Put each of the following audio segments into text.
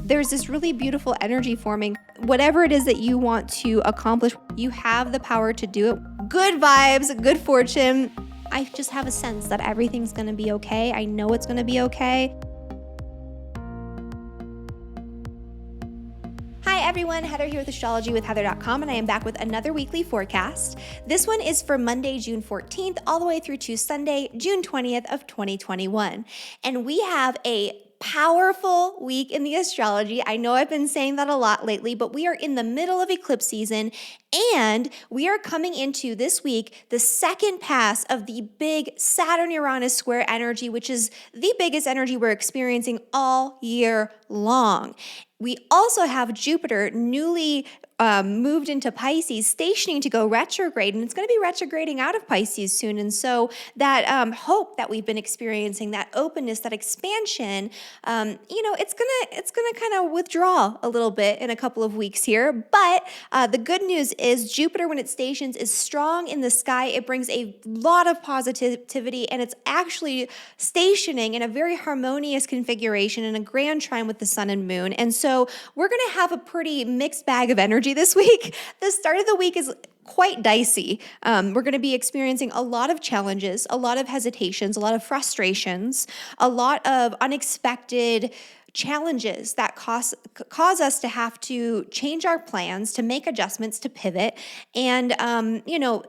there's this really beautiful energy forming. Whatever it is that you want to accomplish, you have the power to do it. Good vibes, good fortune. I just have a sense that everything's going to be okay. I know it's going to be okay. Hi everyone, Heather here with astrologywithheather.com, and I am back with another weekly forecast. This one is for Monday, June 14th, all the way through to Sunday, June 20th of 2021. And we have a powerful week in the astrology. I know I've been saying that a lot lately, but we are in the middle of eclipse season, and we are coming into this week the second pass of the big Saturn-Uranus square energy, which is the biggest energy we're experiencing all year long. We also have Jupiter newly moved into Pisces, stationing to go retrograde, and it's going to be retrograding out of Pisces soon. And so that hope that we've been experiencing, that openness, that expansion, it's gonna kind of withdraw a little bit in a couple of weeks here. But the good news is Jupiter, when it stations, is strong in the sky. It brings a lot of positivity, and it's actually stationing in a very harmonious configuration in a grand trine with the sun and moon. And so we're going to have a pretty mixed bag of energy this week. The start of the week is quite dicey. We're going to be experiencing a lot of challenges, a lot of hesitations, a lot of frustrations, a lot of unexpected challenges that cause us to have to change our plans, to make adjustments, to pivot. And,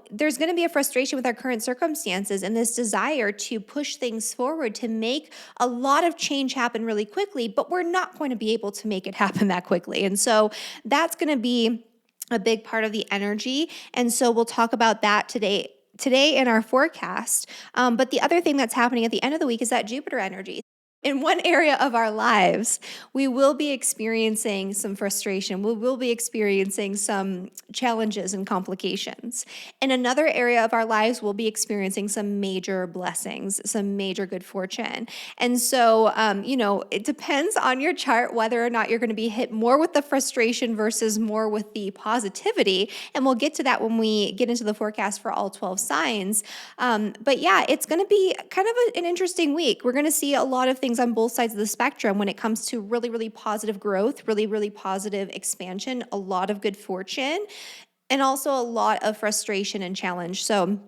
there's going to be a frustration with our current circumstances and this desire to push things forward, to make a lot of change happen really quickly, but we're not going to be able to make it happen that quickly. And so that's going to be a big part of the energy. And so we'll talk about that today in our forecast. But the other thing that's happening at the end of the week is that Jupiter energy. In one area of our lives, we will be experiencing some frustration. We will be experiencing some challenges and complications. In another area of our lives, we'll be experiencing some major blessings, some major good fortune. And so, it depends on your chart whether or not you're going to be hit more with the frustration versus more with the positivity. And we'll get to that when we get into the forecast for all 12 signs. But yeah, it's going to be kind of an interesting week. We're going to see a lot of things on both sides of the spectrum when it comes to really, really positive growth, really, really positive expansion, a lot of good fortune, and also a lot of frustration and challenge. So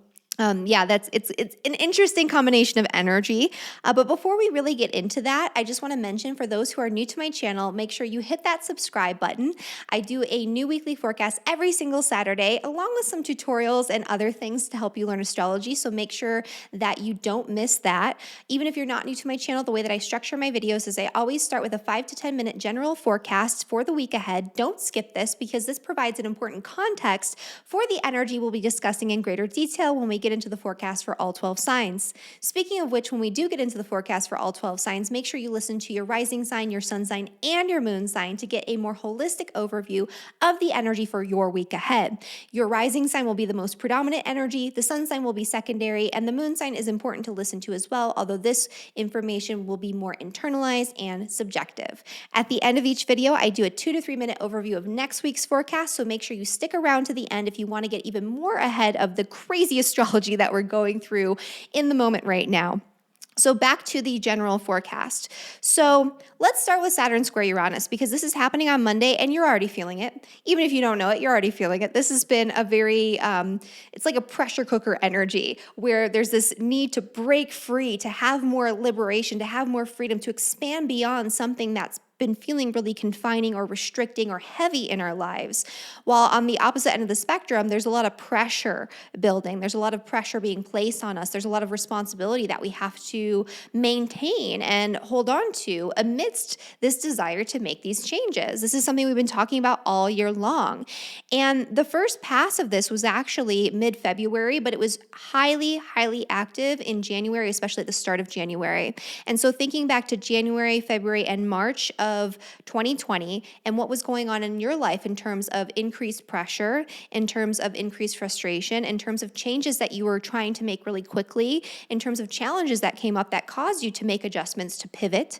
it's an interesting combination of energy. But before we really get into that, I just want to mention, for those who are new to my channel, make sure you hit that subscribe button. I do a new weekly forecast every single Saturday, along with some tutorials and other things to help you learn astrology. So make sure that you don't miss that. Even if you're not new to my channel, the way that I structure my videos is I always start with a 5 to 10 minute general forecast for the week ahead. Don't skip this, because this provides an important context for the energy we'll be discussing in greater detail when we get into the forecast for all 12 signs. Speaking of which, when we do get into the forecast for all 12 signs, make sure you listen to your rising sign, your sun sign, and your moon sign to get a more holistic overview of the energy for your week ahead. Your rising sign will be the most predominant energy, the sun sign will be secondary, and the moon sign is important to listen to as well, although this information will be more internalized and subjective. At the end of each video, I do a 2 to 3 minute overview of next week's forecast, so make sure you stick around to the end if you want to get even more ahead of the crazy astrology that we're going through in the moment right now. So back to the general forecast. So let's start with Saturn square Uranus, because this is happening on Monday and you're already feeling it. Even if you don't know it, you're already feeling it. This has been a very, it's like a pressure cooker energy where there's this need to break free, to have more liberation, to have more freedom, to expand beyond something that's been feeling really confining or restricting or heavy in our lives. While on the opposite end of the spectrum, there's a lot of pressure building. There's a lot of pressure being placed on us. There's a lot of responsibility that we have to maintain and hold on to amidst this desire to make these changes. This is something we've been talking about all year long. And the first pass of this was actually mid-February, but it was highly, highly active in January, especially at the start of January. And so thinking back to January, February, and March of 2020 and what was going on in your life in terms of increased pressure, in terms of increased frustration, in terms of changes that you were trying to make really quickly, in terms of challenges that came up that caused you to make adjustments, to pivot.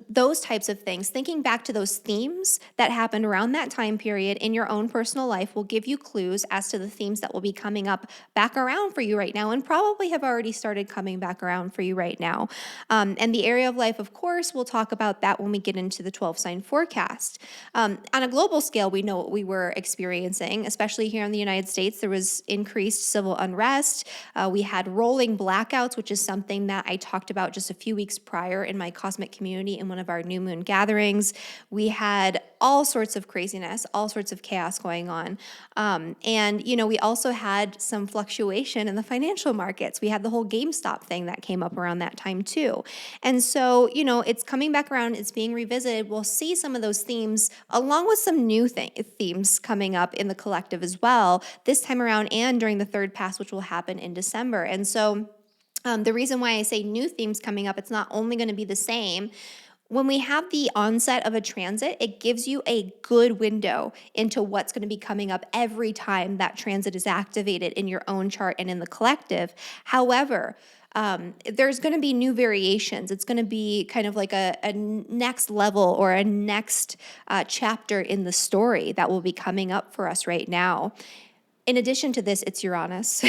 those types of things, thinking back to those themes that happened around that time period in your own personal life will give you clues as to the themes that will be coming up back around for you right now, and probably have already started coming back around for you right now. And the area of life, of course, we'll talk about that when we get into the 12-sign forecast. On a global scale, we know what we were experiencing, especially here in the United States. There was increased civil unrest. We had rolling blackouts, which is something that I talked about just a few weeks prior in my Cosmic Community in one of our new moon gatherings. We had all sorts of craziness, all sorts of chaos going on. And we also had some fluctuation in the financial markets. We had the whole GameStop thing that came up around that time too. And so, it's coming back around, it's being revisited. We'll see some of those themes along with some new themes coming up in the collective as well, this time around and during the third pass, which will happen in December. And so the reason why I say new themes coming up, it's not only going to be the same. When we have the onset of a transit, it gives you a good window into what's going to be coming up every time that transit is activated in your own chart and in the collective. However, there's going to be new variations. It's going to be kind of like a next level or a next chapter in the story that will be coming up for us right now. In addition to this, it's Uranus.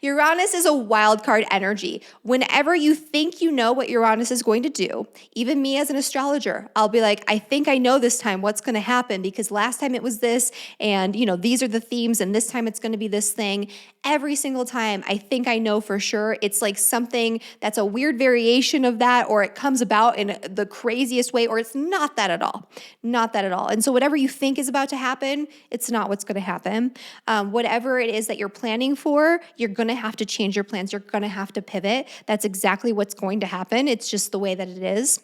Uranus is a wild card energy. Whenever you think you know what Uranus is going to do, even me as an astrologer, I'll be like, I think I know this time what's going to happen because last time it was this, and these are the themes, and this time it's going to be this thing. Every single time, I think I know for sure. It's like something that's a weird variation of that, or it comes about in the craziest way, or it's not that at all. Not that at all. And so whatever you think is about to happen, it's not what's going to happen. Whatever it is that you're planning for, you're going to have to change your plans. You're going to have to pivot. That's exactly what's going to happen. It's just the way that it is.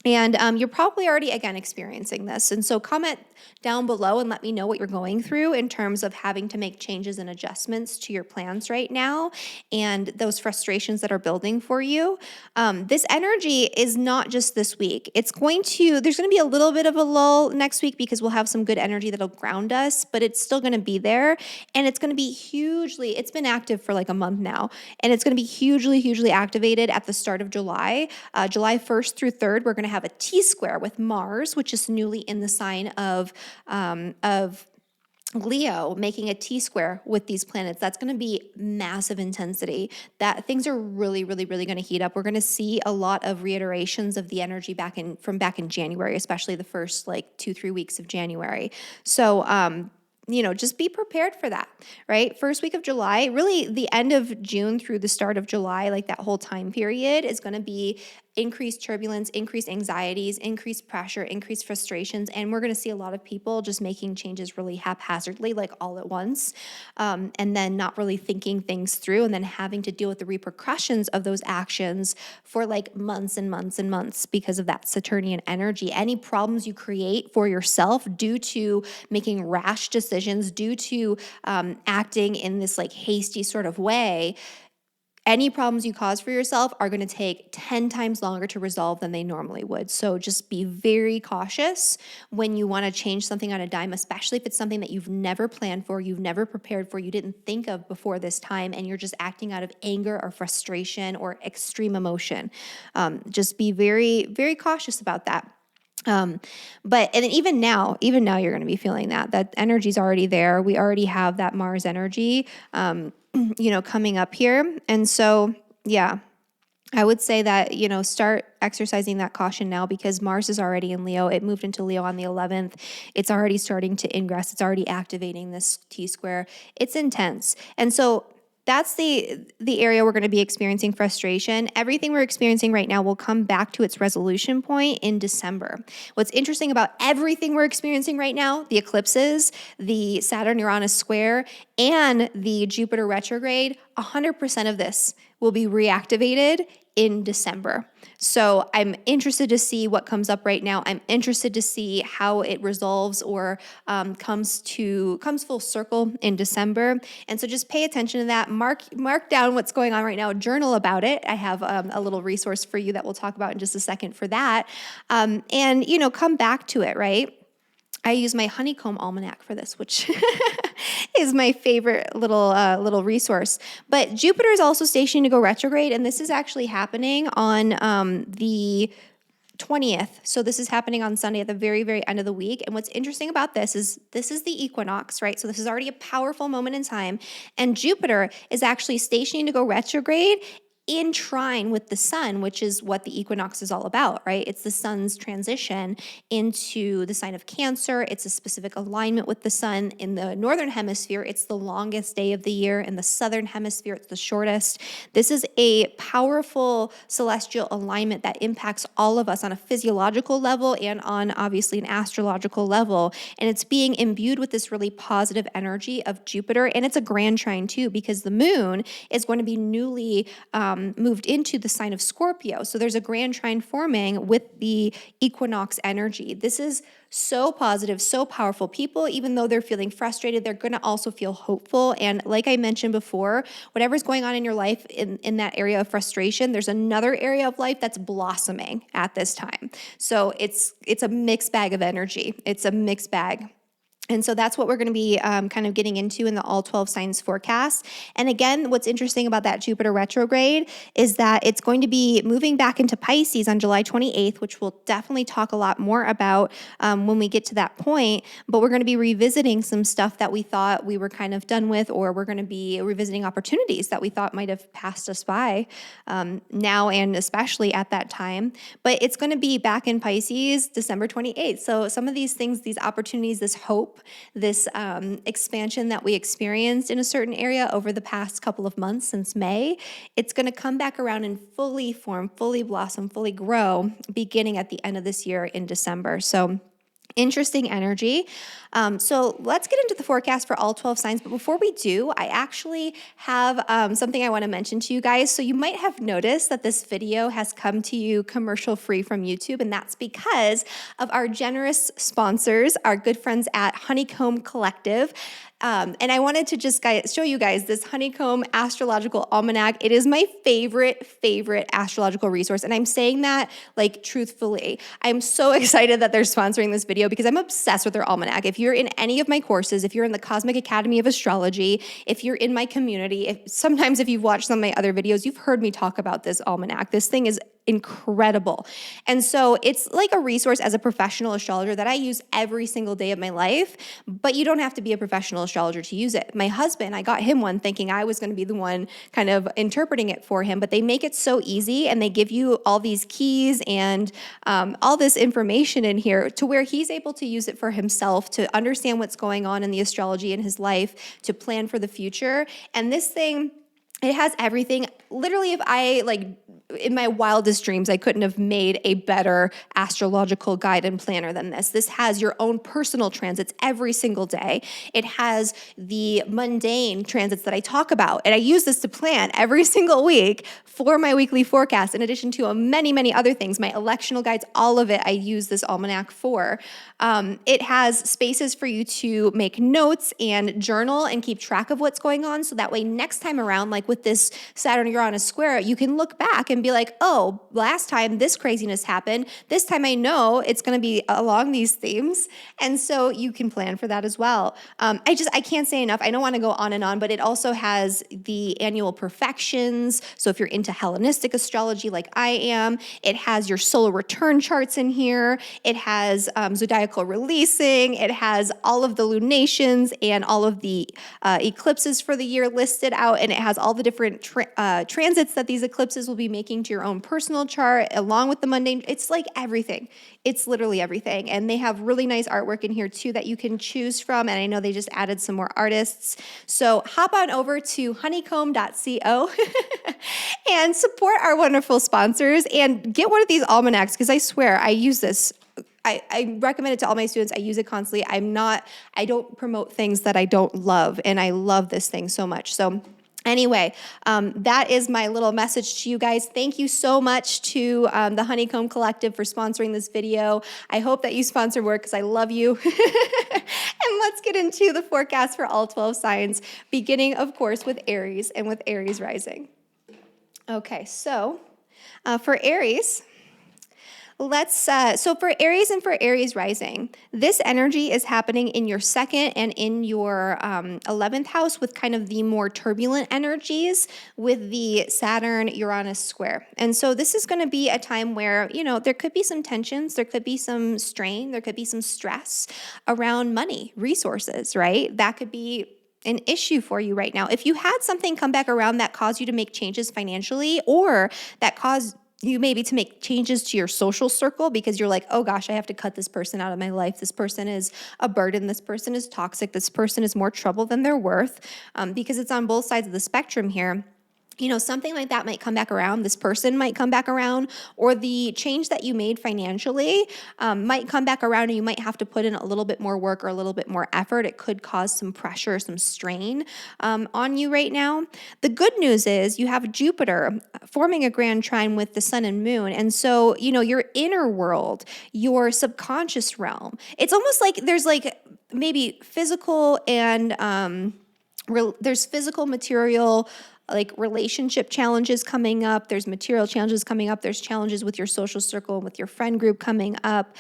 And you're probably already, again, experiencing this. And so comment down below and let me know what you're going through in terms of having to make changes and adjustments to your plans right now and those frustrations that are building for you. This energy is not just this week. There's going to be a little bit of a lull next week because we'll have some good energy that'll ground us, but it's still going to be there. And it's going to be it's been active for like a month now, and it's going to be hugely, hugely activated at the start of July. July 1st through 3rd, we're going to have a T-square with Mars, which is newly in the sign of Leo, making a T-square with these planets. That's going to be massive intensity. That things are really, really, really going to heat up. We're going to see a lot of reiterations of the energy back in January, especially the first 2-3 weeks of January. So, just be prepared for that, right? First week of July, really the end of June through the start of July, that whole time period is going to be increased turbulence, increased anxieties, increased pressure, increased frustrations. And we're going to see a lot of people just making changes really haphazardly, all at once, and then not really thinking things through, and then having to deal with the repercussions of those actions for months and months and months because of that Saturnian energy. Any problems you create for yourself due to making rash decisions, due to acting in this hasty sort of way, any problems you cause for yourself are going to take 10 times longer to resolve than they normally would. So just be very cautious when you want to change something on a dime, especially if it's something that you've never planned for, you've never prepared for, you didn't think of before this time, and you're just acting out of anger or frustration or extreme emotion. Just be very, very cautious about that. And then even now you're going to be feeling that energy's already there. We already have that Mars energy, coming up here. And so, yeah, I would say that, start exercising that caution now because Mars is already in Leo. It moved into Leo on the 11th. It's already starting to ingress. It's already activating this T-square. It's intense. And so that's the area we're going to be experiencing frustration. Everything we're experiencing right now will come back to its resolution point in December. What's interesting about everything we're experiencing right now, the eclipses, the Saturn-Uranus square, and the Jupiter retrograde, 100% of this will be reactivated in December. So I'm interested to see what comes up right now. I'm interested to see how it resolves or comes full circle in December. And so just pay attention to that. Mark down what's going on right now. Journal about it. I have a little resource for you that we'll talk about in just a second for that. And come back to it, right? I use my honeycomb almanac for this, which is my favorite little resource. But Jupiter is also stationing to go retrograde, and this is actually happening on the 20th. So this is happening on Sunday at the very, very end of the week. And what's interesting about this is the equinox, right? So this is already a powerful moment in time. And Jupiter is actually stationing to go retrograde in trine with the sun, which is what the equinox is all about, right? It's the sun's transition into the sign of Cancer. It's a specific alignment with the sun. In the northern hemisphere, it's the longest day of the year. In the southern hemisphere, it's the shortest. This is a powerful celestial alignment that impacts all of us on a physiological level and on obviously an astrological level. And it's being imbued with this really positive energy of Jupiter. And it's a grand trine too, because the moon is going to be newly moved into the sign of Scorpio. So there's a grand trine forming with the equinox energy. This is so positive, so powerful. People, even though they're feeling frustrated, they're going to also feel hopeful. And like I mentioned before, whatever's going on in your life in that area of frustration, there's another area of life that's blossoming at this time. So it's a mixed bag of energy. It's a mixed bag. And so that's what we're going to be kind of getting into in the all 12 signs forecast. And again, what's interesting about that Jupiter retrograde is that it's going to be moving back into Pisces on July 28th, which we'll definitely talk a lot more about when we get to that point. But we're going to be revisiting some stuff that we thought we were kind of done with, or we're going to be revisiting opportunities that we thought might have passed us by now and especially at that time. But it's going to be back in Pisces December 28th. So some of these things, these opportunities, this hope, this expansion that we experienced in a certain area over the past couple of months since May, it's going to come back around and fully form, fully blossom, fully grow beginning at the end of this year in December. So interesting energy. So let's get into the forecast for all 12 signs. But before we do, I actually have something I want to mention to you guys. So you might have noticed that this video has come to you commercial free from YouTube, and that's because of our generous sponsors, our good friends at Honeycomb Collective. And I wanted to just show you guys this Honeycomb Astrological Almanac. It is my favorite astrological resource. And I'm saying that like truthfully. I'm so excited that they're sponsoring this video because I'm obsessed with their almanac. If you're in any of my courses, if you're in the Cosmic Academy of Astrology, if you're in my community, sometimes if you've watched some of my other videos, you've heard me talk about this almanac. This thing is incredible. And so it's like a resource as a professional astrologer that I use every single day of my life, but you don't have to be a professional astrologer to use it. My husband, I got him one thinking I was going to be the one kind of interpreting it for him, but they make it so easy and they give you all these keys and all this information in here to where he's able to use it for himself to understand what's going on in the astrology in his life, to plan for the future. And this thing, it has everything. Literally, if I in my wildest dreams, I couldn't have made a better astrological guide and planner than this. This has your own personal transits every single day. It has the mundane transits that I talk about. And I use this to plan every single week for my weekly forecast, in addition to many other things, my electional guides, all of it I use this almanac for. It has spaces for you to make notes and journal and keep track of what's going on. So that way next time around, like with this Saturn-Uranus square, you can look back and be like, oh, last time this craziness happened. This time I know it's going to be along these themes. And so you can plan for that as well. I can't say enough. I don't want to go on and on, but it also has the annual perfections. So if you're into Hellenistic astrology like I am, it has your solar return charts in here. It has zodiacal releasing. It has all of the lunations and all of the eclipses for the year listed out. And it has all the different transits that these eclipses will be making to your own personal chart, along with the mundane. It's like everything. It's literally everything. And they have really nice artwork in here too that you can choose from. And I know they just added some more artists. So hop on over to honeycomb.co and support our wonderful sponsors and get one of these almanacs, because I swear I use this. I recommend it to all my students. I use it constantly. I don't promote things that I don't love, and I love this thing so much. So anyway, that is my little message to you guys. Thank you so much to the Honeycomb Collective for sponsoring this video. I hope that you sponsor work because I love you. And let's get into the forecast for all 12 signs, beginning, of course, with Aries and with Aries rising. Okay, so for Aries, So for Aries and for Aries rising, this energy is happening in your second and in your 11th house with kind of the more turbulent energies with the Saturn Uranus square. And so this is going to be a time where, there could be some tensions, there could be some strain, there could be some stress around money, resources, right? That could be an issue for you right now. If you had something come back around that caused you to make changes financially, or that caused you maybe to make changes to your social circle because you're like, oh gosh, I have to cut this person out of my life. This person is a burden. This person is toxic. This person is more trouble than they're worth, because it's on both sides of the spectrum here. Something like that might come back around. This person might come back around, or the change that you made financially might come back around, and you might have to put in a little bit more work or a little bit more effort. It could cause some pressure, some strain on you right now. The good news is you have Jupiter forming a grand trine with the sun and moon. And so, your inner world, your subconscious realm, it's almost like there's like maybe physical and there's physical material, like relationship challenges coming up. There's material challenges coming up. There's challenges with your social circle and with your friend group coming up,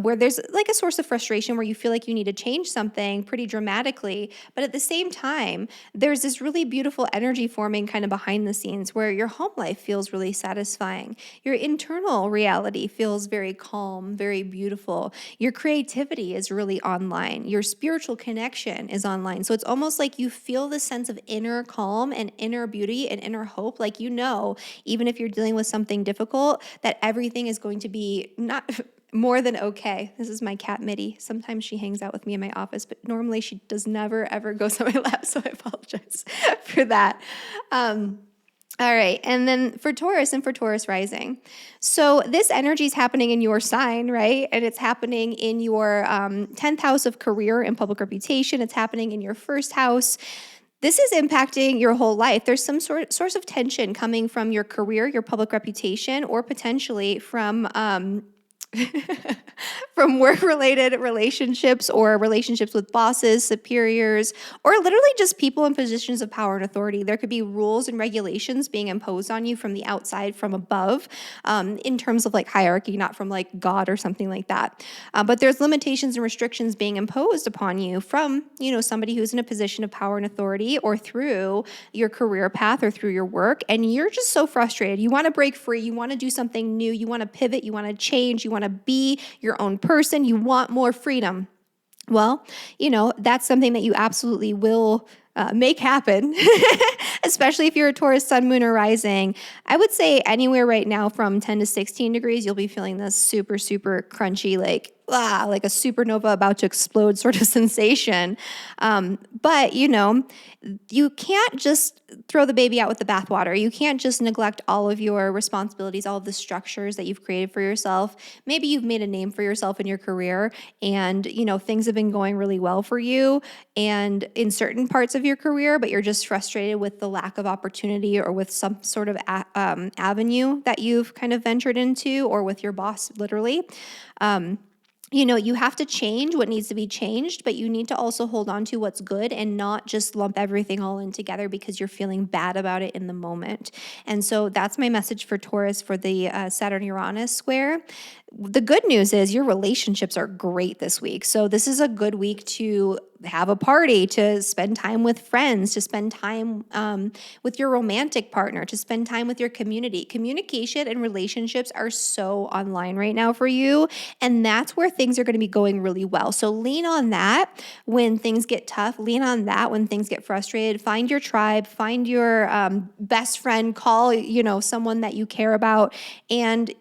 where there's like a source of frustration where you feel like you need to change something pretty dramatically. But at the same time, there's this really beautiful energy forming kind of behind the scenes where your home life feels really satisfying. Your internal reality feels very calm, very beautiful. Your creativity is really online. Your spiritual connection is online. So it's almost like you feel the sense of inner calm and inner beauty and inner hope. Like, even if you're dealing with something difficult, that everything is going to be not more than okay. This is my cat, Mitty. Sometimes she hangs out with me in my office, but normally she does never, ever goes on my lap. So I apologize for that. All right. And then for Taurus and for Taurus rising. So this energy is happening in your sign, right? And it's happening in your 10th house of career and public reputation. It's happening in your first house. This is impacting your whole life. There's some source of tension coming from your career, your public reputation, or potentially from from work-related relationships or relationships with bosses, superiors, or literally just people in positions of power and authority. There could be rules and regulations being imposed on you from the outside, from above, in terms of like hierarchy, not from like God or something like that. But there's limitations and restrictions being imposed upon you from, somebody who's in a position of power and authority, or through your career path or through your work. And you're just so frustrated. You want to break free. You want to do something new. You want to pivot. You want to change. You want to be your own person. You want more freedom. Well, that's something that you absolutely will make happen, especially if you're a Taurus sun, moon, or rising. I would say anywhere right now from 10 to 16 degrees, you'll be feeling this super, super crunchy, like a supernova about to explode sort of sensation. But, you can't just throw the baby out with the bathwater. You can't just neglect all of your responsibilities, all of the structures that you've created for yourself. Maybe you've made a name for yourself in your career, and, things have been going really well for you and in certain parts of your career, but you're just frustrated with the lack of opportunity or with some sort of avenue that you've kind of ventured into, or with your boss, literally. You have to change what needs to be changed, but you need to also hold on to what's good and not just lump everything all in together because you're feeling bad about it in the moment. And so that's my message for Taurus for the Saturn-Uranus square. The good news is your relationships are great this week. So this is a good week to have a party, to spend time with friends, to spend time with your romantic partner, to spend time with your community. Communication and relationships are so online right now for you, and that's where things are going to be going really well. So lean on that when things get tough. Lean on that when things get frustrated. Find your tribe, find your best friend, call, someone that you care about, and,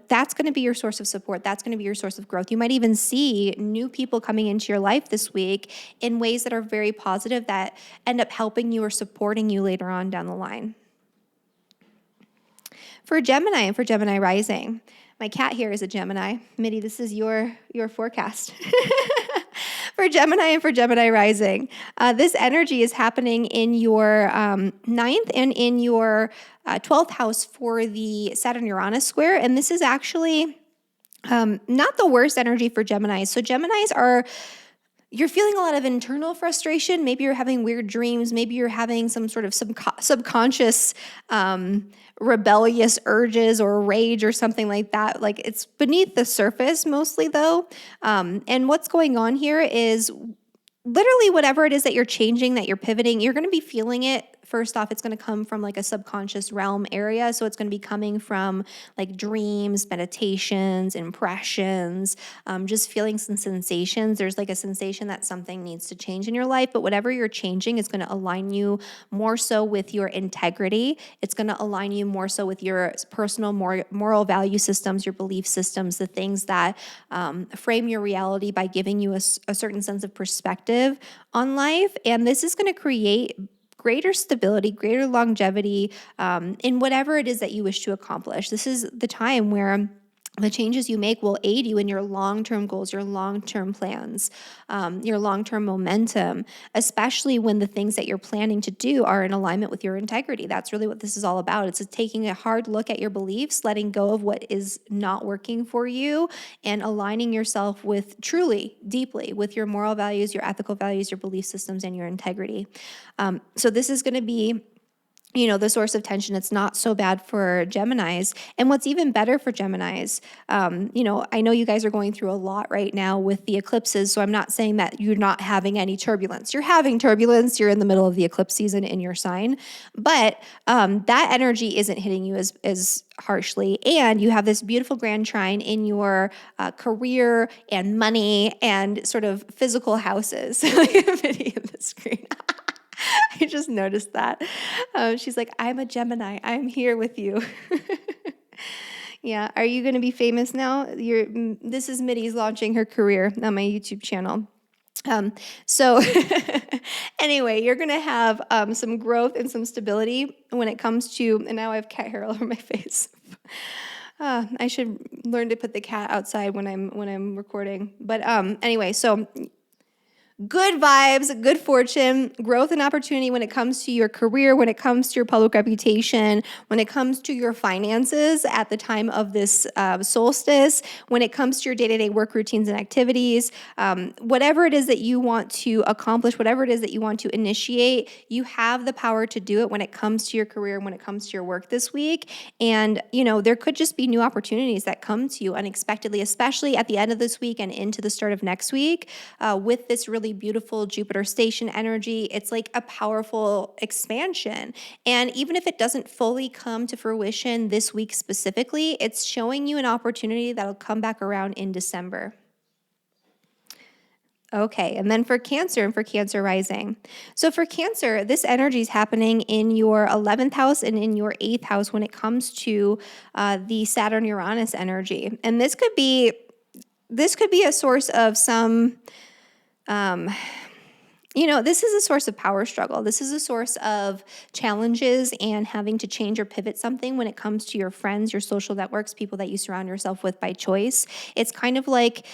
that's going to be your source of support. That's going to be your source of growth. You might even see new people coming into your life this week in ways that are very positive that end up helping you or supporting you later on down the line. For Gemini and for Gemini rising, my cat here is a Gemini. Mitty, this is your forecast. For Gemini and for Gemini rising, this energy is happening in your 9th and in your 12th house for the Saturn-Uranus square. And this is actually not the worst energy for Geminis. So Geminis are you're feeling a lot of internal frustration. Maybe you're having weird dreams. Maybe you're having some sort of subconscious rebellious urges or rage or something like that. Like it's beneath the surface mostly though. And what's going on here is literally whatever it is that you're changing, that you're pivoting, you're going to be feeling it. First off, it's going to come from like a subconscious realm area. So it's going to be coming from like dreams, meditations, impressions, just feelings and sensations. There's like a sensation that something needs to change in your life, but whatever you're changing is going to align you more so with your integrity. It's going to align you more so with your personal moral value systems, your belief systems, the things that frame your reality by giving you a certain sense of perspective on life. And this is going to create greater stability, greater longevity in whatever it is that you wish to accomplish. This is the time where the changes you make will aid you in your long-term goals, your long-term plans, your long-term momentum, especially when the things that you're planning to do are in alignment with your integrity. That's really what this is all about. It's taking a hard look at your beliefs, letting go of what is not working for you, and aligning yourself with truly, deeply, with your moral values, your ethical values, your belief systems, and your integrity. So this is going to be the source of tension. It's not so bad for Geminis. And what's even better for Geminis, I know you guys are going through a lot right now with the eclipses. So I'm not saying that you're not having any turbulence. You're having turbulence. You're in the middle of the eclipse season in your sign. But that energy isn't hitting you as harshly. And you have this beautiful grand trine in your career and money and sort of physical houses. Like a video on the screen. I just noticed that. She's like, I'm a Gemini. I'm here with you. Yeah. Are you going to be famous now? This is Mitty's launching her career on my YouTube channel. So anyway, you're going to have some growth and some stability when it comes to, and now I have cat hair all over my face. I should learn to put the cat outside when I'm recording. But anyway, so good vibes, good fortune, growth and opportunity when it comes to your career, when it comes to your public reputation, when it comes to your finances at the time of this solstice, when it comes to your day-to-day work routines and activities, whatever it is that you want to accomplish, whatever it is that you want to initiate, you have the power to do it when it comes to your career, when it comes to your work this week. And, there could just be new opportunities that come to you unexpectedly, especially at the end of this week and into the start of next week with this really beautiful Jupiter station energy. It's like a powerful expansion. And even if it doesn't fully come to fruition this week specifically, it's showing you an opportunity that'll come back around in December. Okay, and then for Cancer and for Cancer rising. So for Cancer, this energy is happening in your 11th house and in your 8th house when it comes to the Saturn-Uranus energy. And this could be a source of some this is a source of power struggle. This is a source of challenges and having to change or pivot something when it comes to your friends, your social networks, people that you surround yourself with by choice. It's kind of like,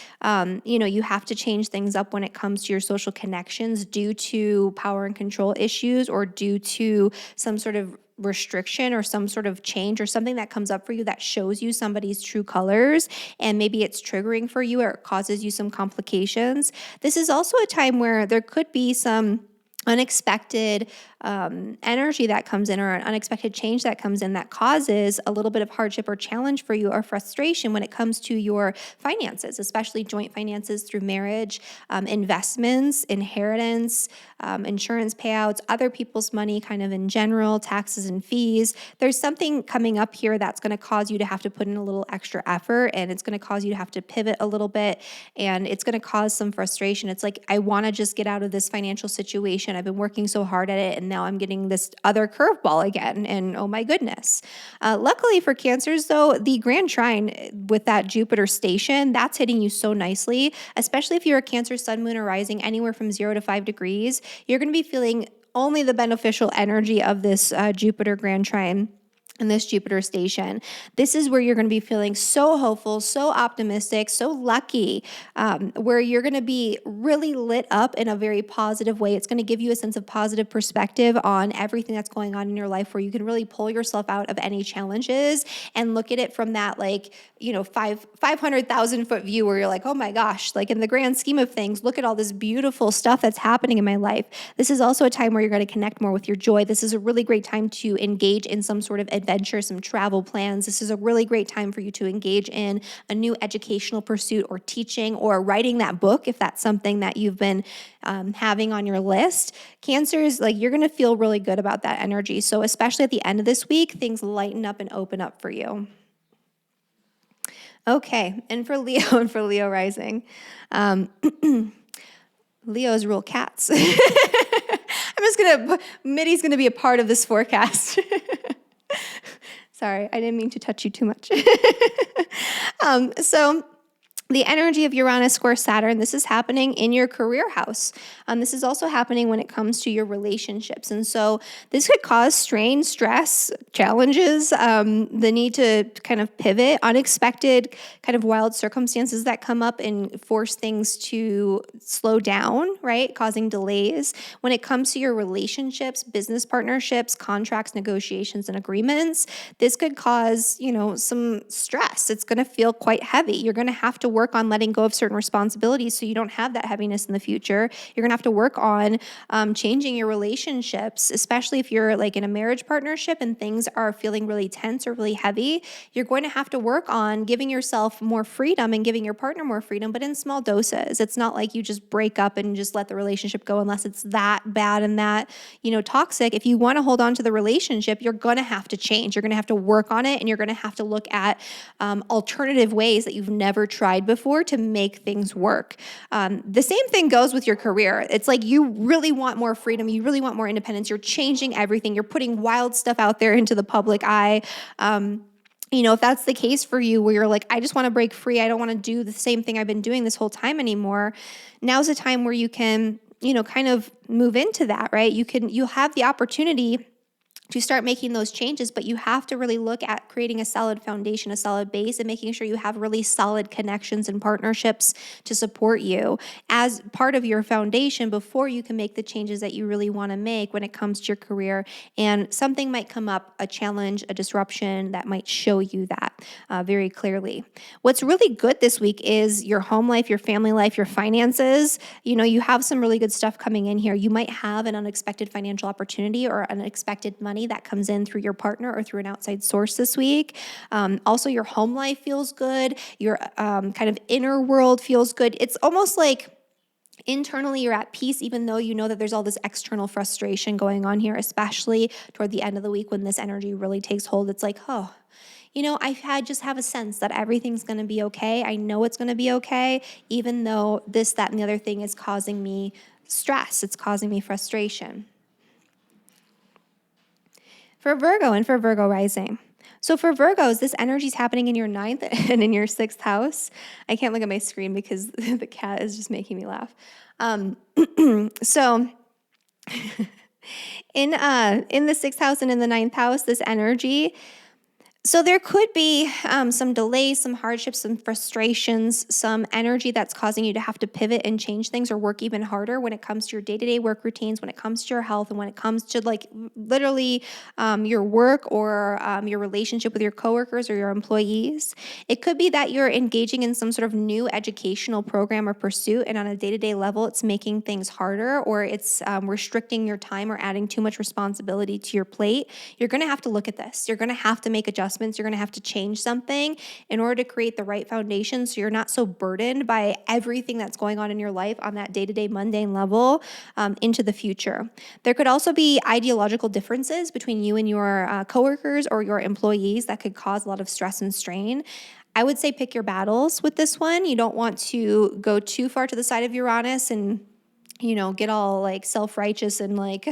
you have to change things up when it comes to your social connections due to power and control issues or due to some sort of restriction or some sort of change or something that comes up for you that shows you somebody's true colors, and maybe it's triggering for you or it causes you some complications. This is also a time where there could be some unexpected energy that comes in or an unexpected change that comes in that causes a little bit of hardship or challenge for you or frustration when it comes to your finances, especially joint finances through marriage, investments, inheritance, insurance payouts, other people's money kind of in general, taxes and fees. There's something coming up here that's going to cause you to have to put in a little extra effort, and it's going to cause you to have to pivot a little bit, and it's going to cause some frustration. It's like, I want to just get out of this financial situation. I've been working so hard at it, and now I'm getting this other curveball again, and oh my goodness. Luckily for Cancers, though, the Grand Trine with that Jupiter station, that's hitting you so nicely, especially if you're a Cancer sun, moon, or rising anywhere from 0 to 5 degrees. You're going to be feeling only the beneficial energy of this Jupiter Grand Trine. in this Jupiter station. This is where you're going to be feeling so hopeful, so optimistic, so lucky, where you're going to be really lit up in a very positive way. It's going to give you a sense of positive perspective on everything that's going on in your life, where you can really pull yourself out of any challenges and look at it from that 500,000 foot view where you're like, oh my gosh, like in the grand scheme of things, look at all this beautiful stuff that's happening in my life. This is also a time where you're going to connect more with your joy. This is a really great time to engage in some sort of adventure, some travel plans. This is a really great time for you to engage in a new educational pursuit or teaching or writing that book if that's something that you've been having on your list. Cancers, you're going to feel really good about that energy. So especially at the end of this week, things lighten up and open up for you. Okay, and for Leo and for Leo rising, Leo's rule cats. Mitty's gonna be a part of this forecast. Sorry, I didn't mean to touch you too much. So the energy of Uranus square Saturn, this is happening in your career house. This is also happening when it comes to your relationships. And so this could cause strain, stress, challenges, the need to kind of pivot, unexpected kind of wild circumstances that come up and force things to slow down, right? Causing delays. When it comes to your relationships, business partnerships, contracts, negotiations, and agreements, this could cause, some stress. It's going to feel quite heavy. You're going to have to work on letting go of certain responsibilities so you don't have that heaviness in the future. You're going to have to work on changing your relationships, especially if you're in a marriage partnership and things are feeling really tense or really heavy. You're going to have to work on giving yourself more freedom and giving your partner more freedom, but in small doses. It's not like you just break up and just let the relationship go unless it's that bad and that, toxic. If you want to hold on to the relationship, you're going to have to change. You're going to have to work on it, and you're going to have to look at alternative ways that you've never tried before to make things work. The same thing goes with your career. It's like you really want more freedom. You really want more independence. You're changing everything. You're putting wild stuff out there into the public eye. If that's the case for you, where you're like, I just want to break free. I don't want to do the same thing I've been doing this whole time anymore. Now's a time where you can, kind of move into that, right? You'll have the opportunity to start making those changes, but you have to really look at creating a solid foundation, a solid base, and making sure you have really solid connections and partnerships to support you as part of your foundation before you can make the changes that you really want to make when it comes to your career. And something might come up, a challenge, a disruption that might show you that very clearly. What's really good this week is your home life, your family life, your finances. You have some really good stuff coming in here. You might have an unexpected financial opportunity or unexpected money that comes in through your partner or through an outside source this week. Also, your home life feels good. Your kind of inner world feels good. It's almost like internally you're at peace, even though you know that there's all this external frustration going on here, especially toward the end of the week when this energy really takes hold. It's like, I just have a sense that everything's going to be okay. I know it's going to be okay, even though this, that, and the other thing is causing me stress. It's causing me frustration. For Virgo and for Virgo rising. So for Virgos, this energy is happening in your 9th and in your 6th house. I can't look at my screen because the cat is just making me laugh. So in the 6th house and in the 9th house, this energy. So there could be some delays, some hardships, some frustrations, some energy that's causing you to have to pivot and change things or work even harder when it comes to your day-to-day work routines, when it comes to your health, and when it comes to literally your work or your relationship with your coworkers or your employees. It could be that you're engaging in some sort of new educational program or pursuit, and on a day-to-day level, it's making things harder, or it's restricting your time or adding too much responsibility to your plate. You're going to have to look at this. You're going to have to make adjustments. You're going to have to change something in order to create the right foundation so you're not so burdened by everything that's going on in your life on that day-to-day mundane level into the future. There could also be ideological differences between you and your coworkers or your employees that could cause a lot of stress and strain. I would say pick your battles with this one. You don't want to go too far to the side of Uranus and get all like self-righteous and like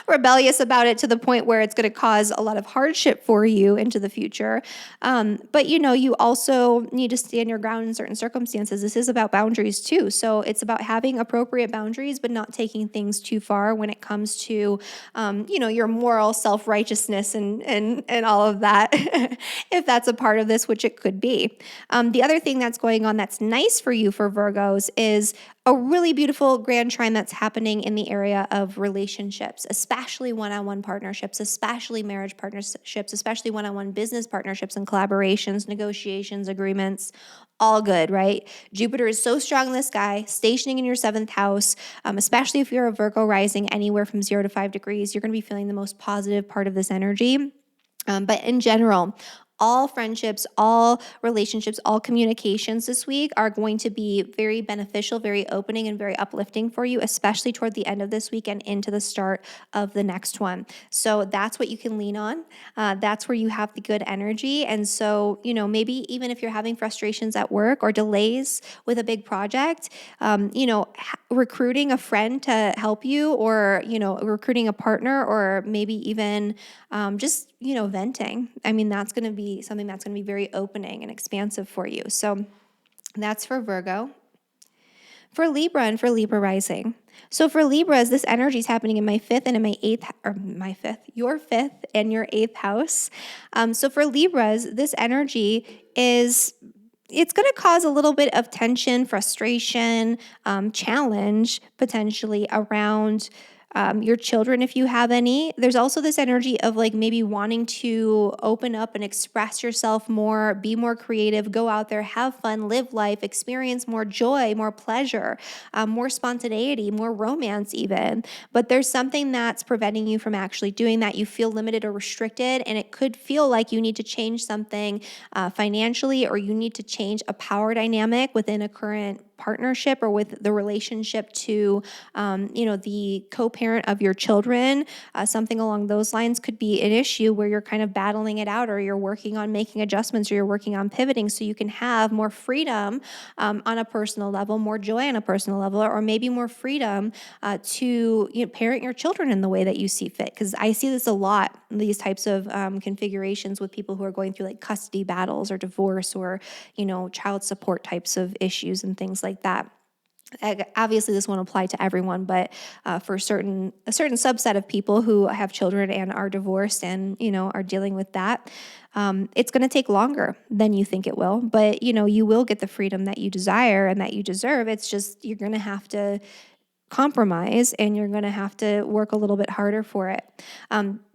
rebellious about it to the point where it's going to cause a lot of hardship for you into the future. But you also need to stand your ground in certain circumstances. This is about boundaries too. So it's about having appropriate boundaries, but not taking things too far when it comes to, your moral self-righteousness and all of that, if that's a part of this, which it could be. The other thing that's going on that's nice for you for Virgos is a really beautiful grand trine that's happening in the area of relationships, especially one-on-one partnerships, especially marriage partnerships, especially one-on-one business partnerships and collaborations, negotiations, agreements, all good, right? Jupiter is so strong in the sky, stationing in your 7th house, especially if you're a Virgo rising anywhere from 0 to 5 degrees, you're going to be feeling the most positive part of this energy. But in general, all friendships, all relationships, all communications this week are going to be very beneficial, very opening, and very uplifting for you, especially toward the end of this week and into the start of the next one. So that's what you can lean on. That's where you have the good energy. And so, maybe even if you're having frustrations at work or delays with a big project, recruiting a friend to help you, or, recruiting a partner, or maybe even just, venting. I mean, that's going to be something that's going to be very opening and expansive for you. So that's for Virgo. For Libra and for Libra rising. So for Libras, this energy is happening in my 5th and in my 8th, or my 5th, your 5th and your 8th house. So for Libras, this energy it's going to cause a little bit of tension, frustration, challenge potentially around your children, if you have any. There's also this energy of like maybe wanting to open up and express yourself more, be more creative, go out there, have fun, live life, experience more joy, more pleasure, more spontaneity, more romance even. But there's something that's preventing you from actually doing that. You feel limited or restricted, and it could feel like you need to change something financially, or you need to change a power dynamic within a current partnership or with the relationship to, the co-parent of your children. Something along those lines could be an issue where you're kind of battling it out, or you're working on making adjustments, or you're working on pivoting so you can have more freedom on a personal level, more joy on a personal level, or maybe more freedom to parent your children in the way that you see fit. Because I see this a lot, these types of configurations with people who are going through like custody battles or divorce or, child support types of issues and things like that. Obviously, this won't apply to everyone, but for a certain subset of people who have children and are divorced and, are dealing with that, it's going to take longer than you think it will. But, you will get the freedom that you desire and that you deserve. It's just you're going to have to compromise, and you're going to have to work a little bit harder for it.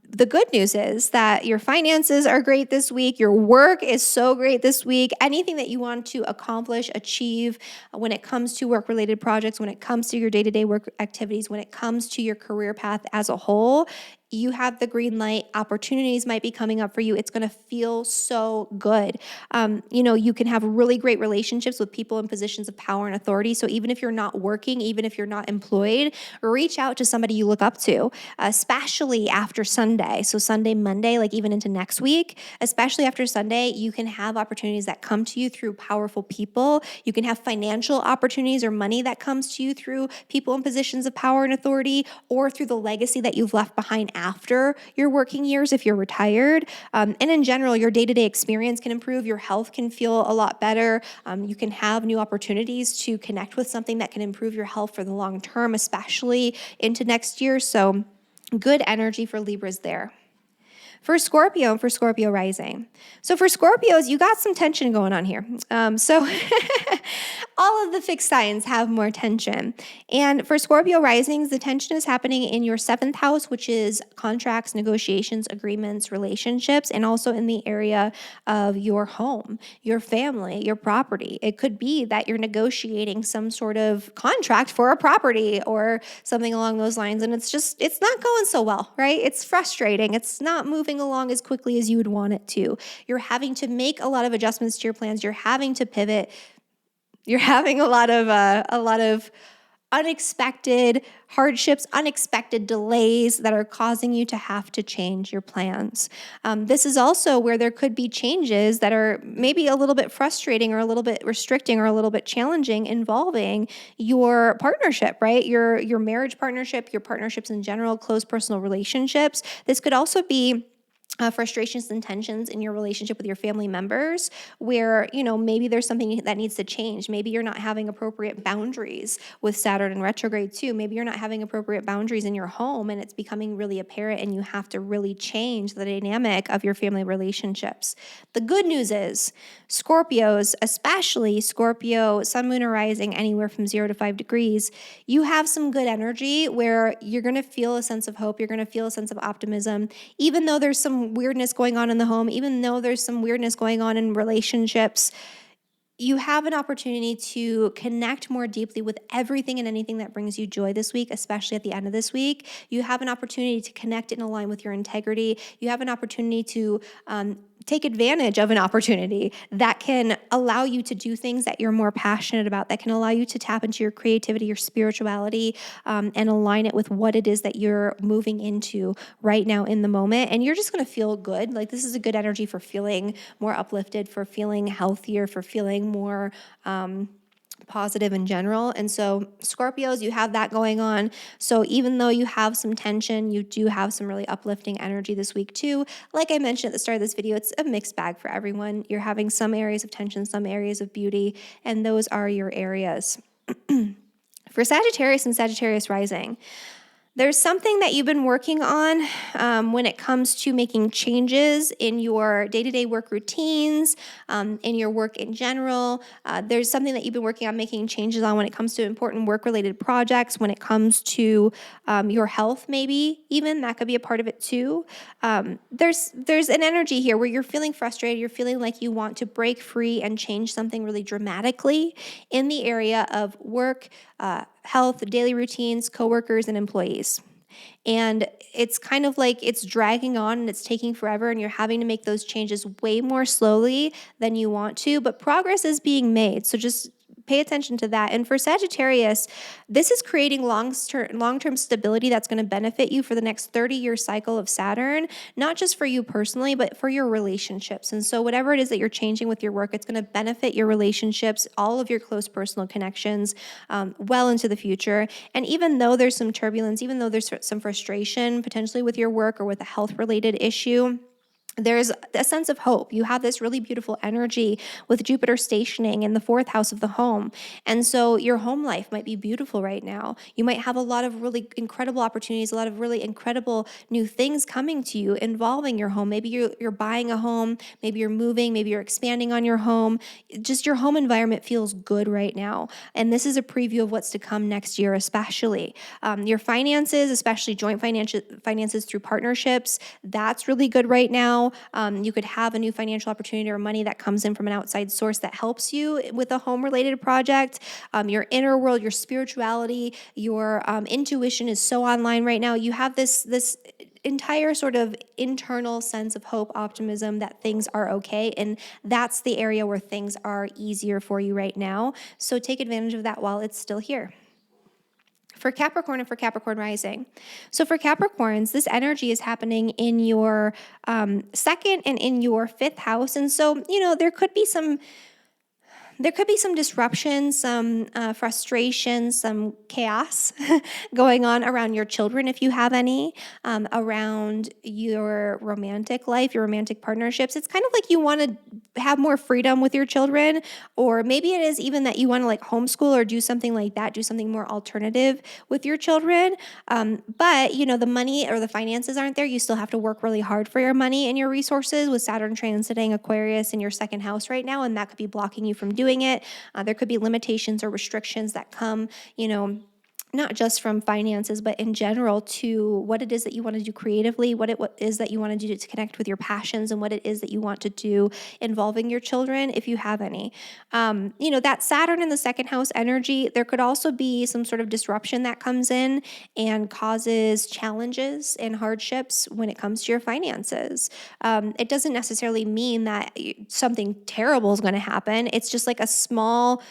The good news is that your finances are great this week. Your work is so great this week. Anything that you want to accomplish, achieve when it comes to work-related projects, when it comes to your day-to-day work activities, when it comes to your career path as a whole, you have the green light. Opportunities might be coming up for you. It's going to feel so good. You can have really great relationships with people in positions of power and authority. So even if you're not working, even if you're not employed, reach out to somebody you look up to, especially after Sunday. So Sunday, Monday, like even into next week, especially after Sunday, you can have opportunities that come to you through powerful people. You can have financial opportunities or money that comes to you through people in positions of power and authority, or through the legacy that you've left behind after your working years if you're retired. And in general, your day-to-day experience can improve. Your health can feel a lot better. You can have new opportunities to connect with something that can improve your health for the long term, especially into next year. So good energy for Libras there. For Scorpio and for Scorpio rising. So for Scorpios, you got some tension going on here. So all of the fixed signs have more tension. And for Scorpio risings, the tension is happening in your 7th house, which is contracts, negotiations, agreements, relationships, and also in the area of your home, your family, your property. It could be that you're negotiating some sort of contract for a property or something along those lines. And it's not going so well, right? It's frustrating. It's not moving along as quickly as you would want it to. You're having to make a lot of adjustments to your plans. You're having to pivot. You're having a lot of unexpected hardships, unexpected delays that are causing you to have to change your plans. This is also where there could be changes that are maybe a little bit frustrating or a little bit restricting or a little bit challenging involving your partnership, right? Your marriage partnership, your partnerships in general, close personal relationships. This could also be frustrations and tensions in your relationship with your family members where, maybe there's something that needs to change. Maybe you're not having appropriate boundaries with Saturn in retrograde too. Maybe you're not having appropriate boundaries in your home and it's becoming really apparent and you have to really change the dynamic of your family relationships. The good news is Scorpios, especially Scorpio, sun, moon, or rising anywhere from 0 to 5 degrees, you have some good energy where you're going to feel a sense of hope. You're going to feel a sense of optimism, even though there's some weirdness going on in the home, even though there's some weirdness going on in relationships. You have an opportunity to connect more deeply with everything and anything that brings you joy this week, especially at the end of this week. You have an opportunity to connect and align with your integrity. You have an opportunity to take advantage of an opportunity that can allow you to do things that you're more passionate about, that can allow you to tap into your creativity, your spirituality, and align it with what it is that you're moving into right now in the moment. And you're just going to feel good. Like, this is a good energy for feeling more uplifted, for feeling healthier, for feeling more positive in general. And so Scorpios, you have that going on. So even though you have some tension, you do have some really uplifting energy this week too. Like I mentioned at the start of this video, it's a mixed bag for everyone. You're having some areas of tension, some areas of beauty, and those are your areas. For Sagittarius and Sagittarius rising, there's something that you've been working on when it comes to making changes in your day-to-day work routines, in your work in general. There's something that you've been working on making changes on when it comes to important work-related projects, when it comes to your health, maybe even. That could be a part of it too. There's an energy here where you're feeling frustrated. You're feeling like you want to break free and change something really dramatically in the area of work, health, daily routines, coworkers, and employees. And it's kind of like it's dragging on and it's taking forever and you're having to make those changes way more slowly than you want to, but progress is being made. So just pay attention to that. And for Sagittarius, this is creating long-term stability that's going to benefit you for the next 30-year cycle of Saturn, not just for you personally, but for your relationships. And so whatever it is that you're changing with your work, it's going to benefit your relationships, all of your close personal connections, well into the future. And even though there's some turbulence, even though there's some frustration potentially with your work or with a health-related issue, there's a sense of hope. You have this really beautiful energy with Jupiter stationing in the 4th house of the home. And so your home life might be beautiful right now. You might have a lot of really incredible opportunities, a lot of really incredible new things coming to you involving your home. Maybe you're buying a home, maybe you're moving, maybe you're expanding on your home. Just your home environment feels good right now. And this is a preview of what's to come next year, especially. Your finances, especially joint finances through partnerships, that's really good right now. You could have a new financial opportunity or money that comes in from an outside source that helps you with a home-related project. Your inner world, your spirituality, your intuition is so online right now. You have this entire sort of internal sense of hope, optimism that things are okay. And that's the area where things are easier for you right now. So take advantage of that while it's still here. For Capricorn and for Capricorn rising. So for Capricorns, this energy is happening in your 2nd and in your 5th house. And so, there could be some disruption, some frustration, some chaos going on around your children, if you have any, around your romantic life, your romantic partnerships. It's kind of like you want to have more freedom with your children, or maybe it is even that you want to like homeschool or do something like that, do something more alternative with your children. But, the money or the finances aren't there. You still have to work really hard for your money and your resources with Saturn transiting Aquarius in your 2nd house right now, and that could be blocking you from doing it. There could be limitations or restrictions that come, not just from finances, but in general to what it is that you want to do creatively, what is that you want to do to connect with your passions, and what it is that you want to do involving your children, if you have any. That Saturn in the 2nd house energy, there could also be some sort of disruption that comes in and causes challenges and hardships when it comes to your finances. It doesn't necessarily mean that something terrible is going to happen. It's just like a small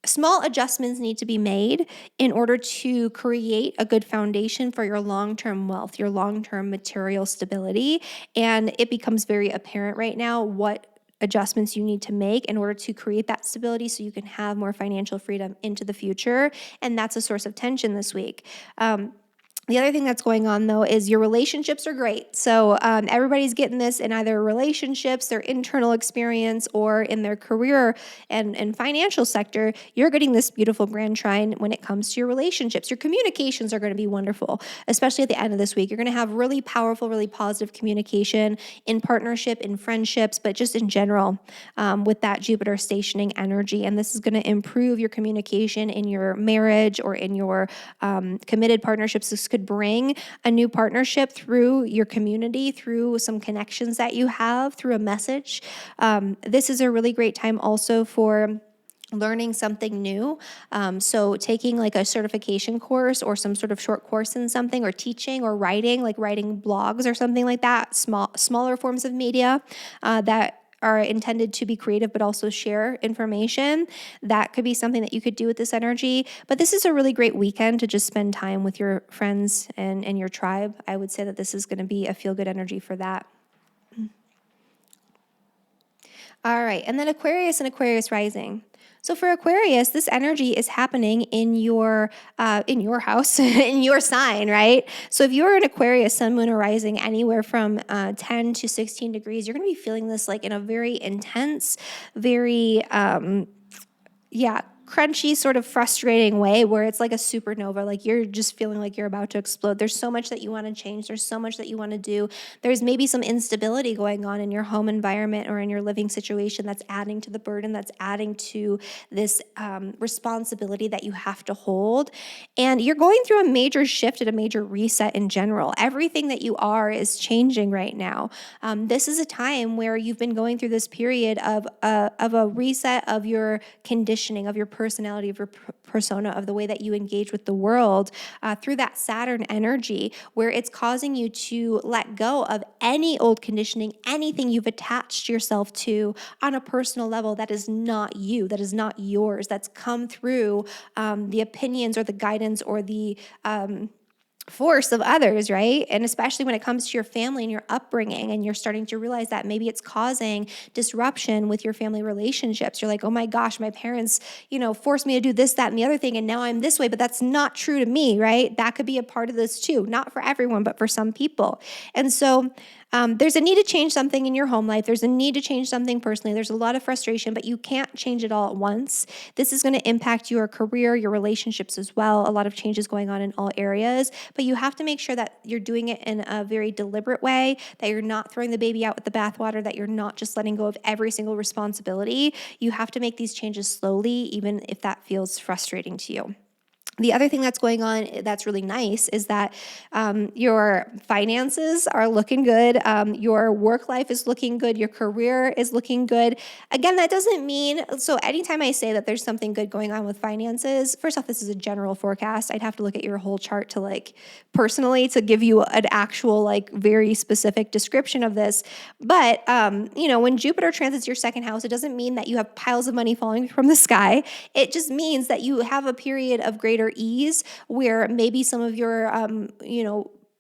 small adjustments need to be made in order to create a good foundation for your long-term wealth, your long-term material stability. And it becomes very apparent right now what adjustments you need to make in order to create that stability so you can have more financial freedom into the future. And that's a source of tension this week. The other thing that's going on, though, is your relationships are great. So everybody's getting this in either relationships, their internal experience, or in their career and financial sector. You're getting this beautiful grand trine when it comes to your relationships. Your communications are going to be wonderful, especially at the end of this week. You're going to have really powerful, really positive communication in partnership, in friendships, but just in general with that Jupiter stationing energy. And this is going to improve your communication in your marriage or in your committed partnerships. This could bring a new partnership through your community, through some connections that you have, through a message. This is a really great time also for learning something new. So taking like a certification course or some sort of short course in something, or teaching or writing, like writing blogs or something like that, smaller forms of media that are intended to be creative but also share information. That could be something that you could do with this energy. But this is a really great weekend to just spend time with your friends and your tribe. I would say that this is going to be a feel-good energy for that. All right, and then Aquarius and Aquarius rising. So for Aquarius, this energy is happening in your house, in your sign, right? So if you're an Aquarius, sun, moon, or rising anywhere from 10 to 16 degrees, you're going to be feeling this like in a very intense, very crunchy, sort of frustrating way where it's like a supernova, like you're just feeling like you're about to explode. There's so much that you want to change. There's so much that you want to do. There's maybe some instability going on in your home environment or in your living situation that's adding to the burden, that's adding to this responsibility that you have to hold. And you're going through a major shift and a major reset in general. Everything that you are is changing right now. This is a time where you've been going through this period of a reset of your conditioning, of your personality, of your persona, of the way that you engage with the world through that Saturn energy, where it's causing you to let go of any old conditioning, anything you've attached yourself to on a personal level that is not you, that is not yours, that's come through the opinions or the guidance or the force of others, right? And especially when it comes to your family and your upbringing, and you're starting to realize that maybe it's causing disruption with your family relationships. You're like, oh my gosh, my parents, forced me to do this, that, and the other thing, and now I'm this way, but that's not true to me, right? That could be a part of this too, not for everyone, but for some people. And so there's a need to change something in your home life. There's a need to change something personally. There's a lot of frustration, but you can't change it all at once. This is going to impact your career, your relationships as well. A lot of changes going on in all areas, but you have to make sure that you're doing it in a very deliberate way, that you're not throwing the baby out with the bathwater, that you're not just letting go of every single responsibility. You have to make these changes slowly, even if that feels frustrating to you. The other thing that's going on that's really nice is that your finances are looking good. Your work life is looking good. Your career is looking good. Again, that doesn't mean, so anytime I say that there's something good going on with finances, first off, this is a general forecast. I'd have to look at your whole chart to personally to give you an actual very specific description of this. But, when Jupiter transits your second house, it doesn't mean that you have piles of money falling from the sky. It just means that you have a period of greater ease where maybe some of your,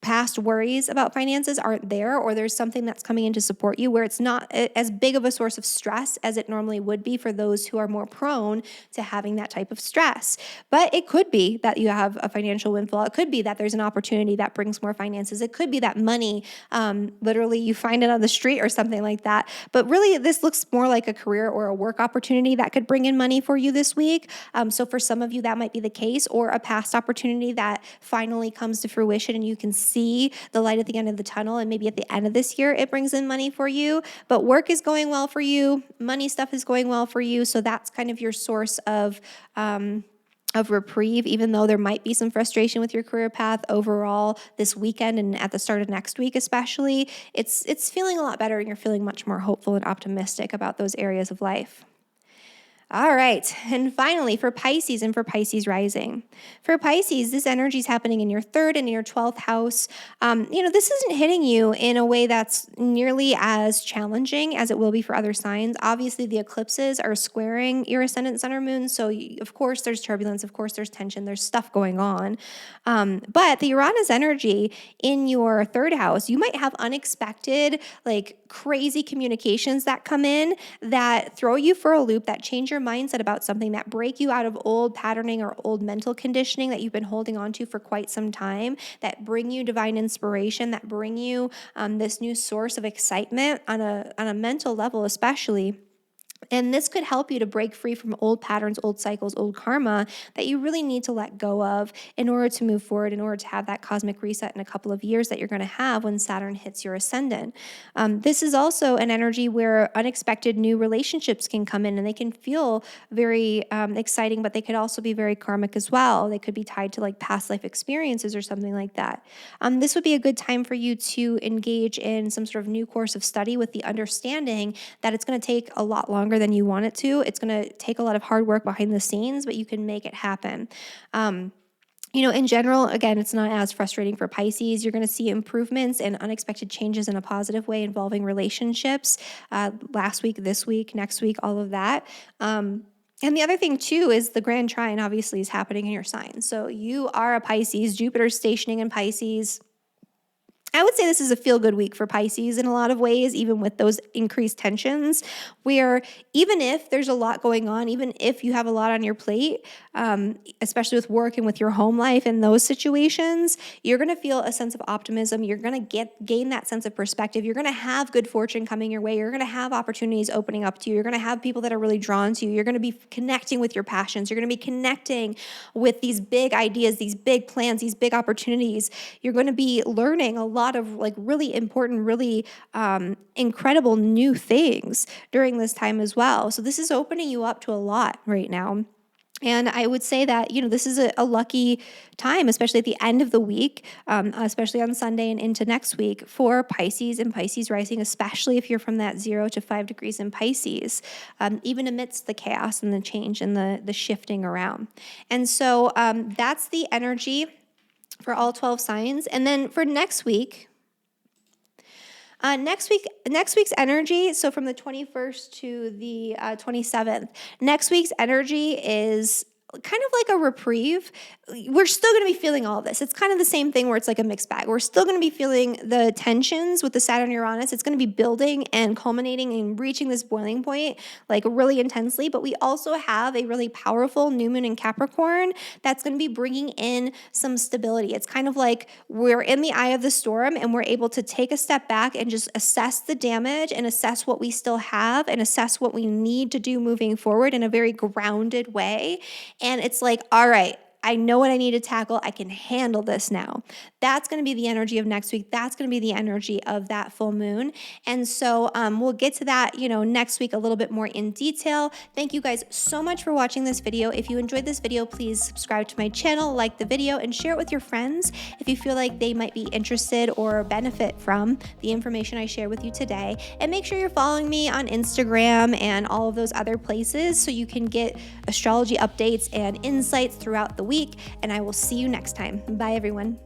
past worries about finances aren't there, or there's something that's coming in to support you where it's not as big of a source of stress as it normally would be for those who are more prone to having that type of stress. But it could be that you have a financial windfall. It could be that there's an opportunity that brings more finances. It could be that money, literally you find it on the street or something like that. But really, this looks more like a career or a work opportunity that could bring in money for you this week. So for some of you, that might be the case, or a past opportunity that finally comes to fruition and you can see the light at the end of the tunnel, and maybe at the end of this year it brings in money for you. But work is going well for you, money stuff is going well for you, so that's kind of your source of reprieve, even though there might be some frustration with your career path overall this weekend and at the start of next week especially. It's feeling a lot better, and you're feeling much more hopeful and optimistic about those areas of life. All right. And finally, for Pisces and for Pisces rising. For Pisces, this energy is happening in your third and your 12th house. This isn't hitting you in a way that's nearly as challenging as it will be for other signs. Obviously, the eclipses are squaring your ascendant, sun, or moon. So, of course, there's turbulence. Of course, there's tension. There's stuff going on. But the Uranus energy in your third house, you might have unexpected, like crazy communications that come in that throw you for a loop, that change your mindset about something, that break you out of old patterning or old mental conditioning that you've been holding on to for quite some time, that bring you divine inspiration, that bring you this new source of excitement on a mental level, especially. And this could help you to break free from old patterns, old cycles, old karma that you really need to let go of in order to move forward, in order to have that cosmic reset in a couple of years that you're going to have when Saturn hits your ascendant. This is also an energy where unexpected new relationships can come in, and they can feel very exciting, but they could also be very karmic as well. They could be tied to like past life experiences or something like that. This would be a good time for you to engage in some sort of new course of study with the understanding that it's going to take a lot longer than you want it to. It's going to take a lot of hard work behind the scenes, but you can make it happen. In general, again, it's not as frustrating for Pisces. You're going to see improvements and unexpected changes in a positive way involving relationships last week, this week, next week, all of that. And the other thing too is the Grand Trine obviously is happening in your sign. So you are a Pisces, Jupiter's stationing in Pisces. I would say this is a feel-good week for Pisces in a lot of ways, even with those increased tensions, where even if there's a lot going on, even if you have a lot on your plate, especially with work and with your home life and those situations, you're going to feel a sense of optimism. You're going to gain that sense of perspective. You're going to have good fortune coming your way. You're going to have opportunities opening up to you. You're going to have people that are really drawn to you. You're going to be connecting with your passions. You're going to be connecting with these big ideas, these big plans, these big opportunities. You're going to be learning a lot of like really important, really incredible new things during this time as well. So this is opening you up to a lot right now. And I would say that, this is a lucky time, especially at the end of the week, especially on Sunday and into next week for Pisces and Pisces rising, especially if you're from that 0 to 5 degrees in Pisces, even amidst the chaos and the change and the shifting around. And so that's the energy for all 12 signs. And then for next week, next week's energy, so from the 21st to the 27th, next week's energy is kind of like a reprieve. We're still going to be feeling all of this. It's kind of the same thing where it's like a mixed bag. We're still going to be feeling the tensions with the Saturn Uranus. It's going to be building and culminating and reaching this boiling point like really intensely. But we also have a really powerful new moon in Capricorn that's going to be bringing in some stability. It's kind of like we're in the eye of the storm and we're able to take a step back and just assess the damage and assess what we still have and assess what we need to do moving forward in a very grounded way. And it's like, all right, I know what I need to tackle. I can handle this now. That's going to be the energy of next week. That's going to be the energy of that full moon. And so we'll get to that, next week a little bit more in detail. Thank you guys so much for watching this video. If you enjoyed this video, please subscribe to my channel, like the video, and share it with your friends if you feel like they might be interested or benefit from the information I shared with you today. And make sure you're following me on Instagram and all of those other places so you can get astrology updates and insights throughout the week. And I will see you next time. Bye, everyone.